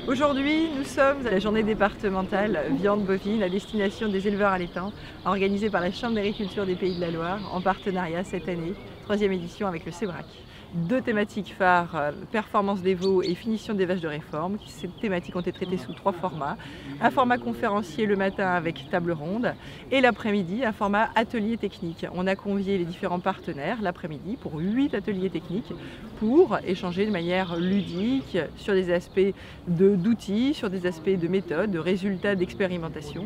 Aujourd'hui, nous sommes à la journée départementale viande bovine à destination des éleveurs allaitants, organisée par la Chambre d'agriculture des Pays de la Loire, en partenariat cette année, 3e édition avec le CEBRAC. Deux thématiques phares, performance des veaux et finition des vaches de réforme. Ces thématiques ont été traitées sous 3 formats. Un format conférencier le matin avec table ronde et l'après-midi un format atelier technique. On a convié les différents partenaires l'après-midi pour 8 ateliers techniques pour échanger de manière ludique sur des aspects d'outils, sur des aspects de méthodes, de résultats d'expérimentation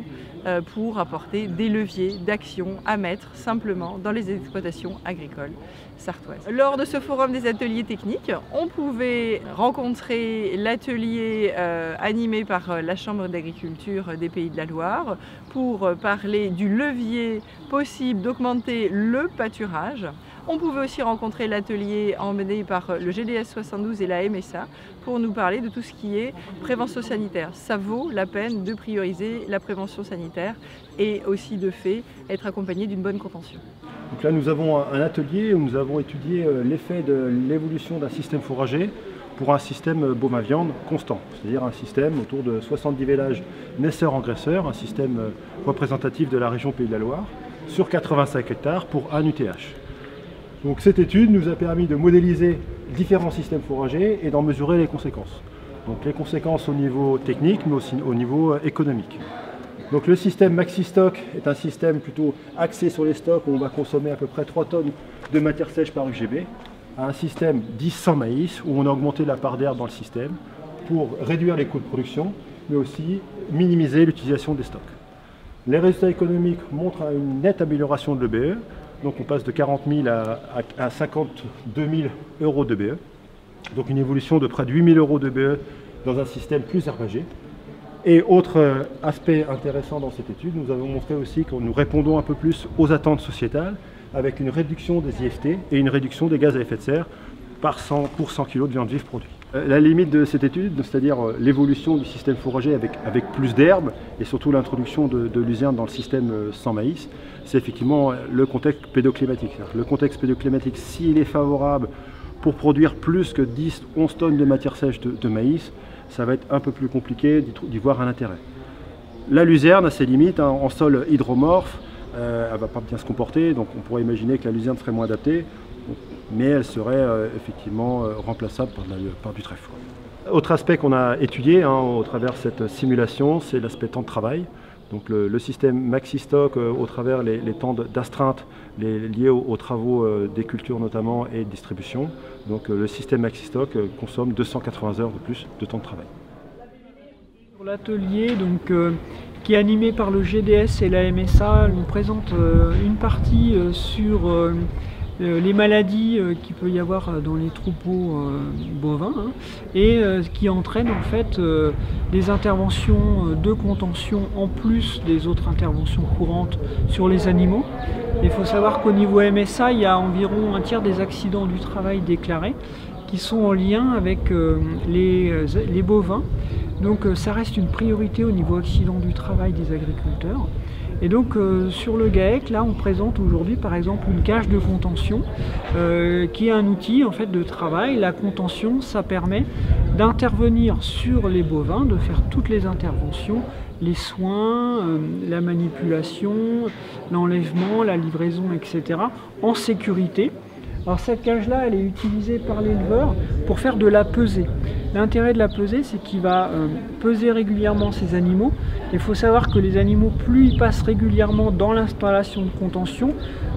pour apporter des leviers d'action à mettre simplement dans les exploitations agricoles sartoises. Lors de ce forum des ateliers techniques, on pouvait rencontrer l'atelier animé par la Chambre d'agriculture des Pays de la Loire pour parler du levier possible d'augmenter le pâturage. On pouvait aussi rencontrer l'atelier emmené par le GDS 72 et la MSA pour nous parler de tout ce qui est prévention sanitaire. Ça vaut la peine de prioriser la prévention sanitaire et aussi de fait être accompagné d'une bonne contention. Donc là nous avons un atelier où nous avons étudié l'effet de l'évolution d'un système fourrager pour un système bovin-viande constant, c'est-à-dire un système autour de 70 vélages naisseurs-engraisseurs, un système représentatif de la région Pays de la Loire, sur 85 hectares pour un UTH. Donc cette étude nous a permis de modéliser différents systèmes fourragers et d'en mesurer les conséquences. Donc les conséquences au niveau technique mais aussi au niveau économique. Donc le système Maxi-Stock est un système plutôt axé sur les stocks où on va consommer à peu près 3 tonnes de matière sèche par UGB, à un système dit sans maïs où on a augmenté la part d'herbe dans le système pour réduire les coûts de production mais aussi minimiser l'utilisation des stocks. Les résultats économiques montrent une nette amélioration de l'EBE. Donc on passe de 40 000 à 52 000 euros d'EBE. Donc une évolution de près de 8 000 euros d'EBE dans un système plus herbagé. Et autre aspect intéressant dans cette étude, nous avons montré aussi que nous répondons un peu plus aux attentes sociétales avec une réduction des IFT et une réduction des gaz à effet de serre pour 100 kg de viande vive produite. La limite de cette étude, c'est-à-dire l'évolution du système fourrager avec plus d'herbe et surtout l'introduction de luzerne dans le système sans maïs, c'est effectivement le contexte pédoclimatique. Le contexte pédoclimatique, s'il est favorable pour produire plus que 10-11 tonnes de matière sèche de maïs, ça va être un peu plus compliqué d'y voir un intérêt. La luzerne a ses limites, hein, en sol hydromorphe, elle ne va pas bien se comporter, donc on pourrait imaginer que la luzerne serait moins adaptée. Mais elle serait effectivement remplaçable par du trèfle. Autre aspect qu'on a étudié au travers de cette simulation, c'est l'aspect temps de travail. Donc le système Maxi-Stock au travers les temps d'astreinte liés aux travaux des cultures notamment et de distribution. Donc le système Maxi-Stock consomme 280 heures de plus de temps de travail. Pour l'atelier qui est animé par le GDS et la MSA, on présente une partie sur les maladies qu'il peut y avoir dans les troupeaux bovins et qui entraîne en fait des interventions de contention en plus des autres interventions courantes sur les animaux. Il faut savoir qu'au niveau MSA, il y a environ un tiers des accidents du travail déclarés qui sont en lien avec les bovins. Donc ça reste une priorité au niveau accident du travail des agriculteurs. Et donc sur le GAEC, là on présente aujourd'hui par exemple une cage de contention qui est un outil en fait de travail. La contention, ça permet d'intervenir sur les bovins, de faire toutes les interventions, les soins, la manipulation, l'enlèvement, la livraison, etc. en sécurité. Alors cette cage-là, elle est utilisée par l'éleveur pour faire de la pesée. L'intérêt de la pesée, c'est qu'il va peser régulièrement ces animaux. Il faut savoir que les animaux, plus ils passent régulièrement dans l'installation de contention,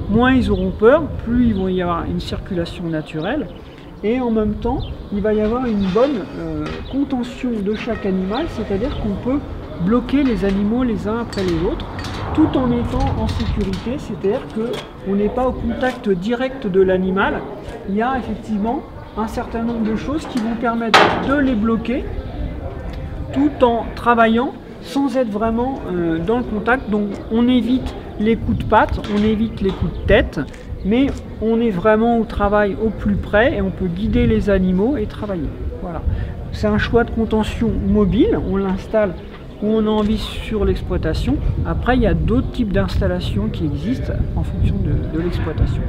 moins ils auront peur, plus il va y avoir une circulation naturelle. Et en même temps, il va y avoir une bonne contention de chaque animal, c'est-à-dire qu'on peut bloquer les animaux les uns après les autres, tout en étant en sécurité, c'est-à-dire qu'on n'est pas au contact direct de l'animal. Il y a effectivement un certain nombre de choses qui vont permettre de les bloquer tout en travaillant sans être vraiment dans le contact. Donc on évite les coups de patte, on évite les coups de tête, mais on est vraiment au travail au plus près et on peut guider les animaux et travailler. Voilà. C'est un choix de contention mobile, on l'installe où on a envie sur l'exploitation. Après, il y a d'autres types d'installations qui existent en fonction de l'exploitation.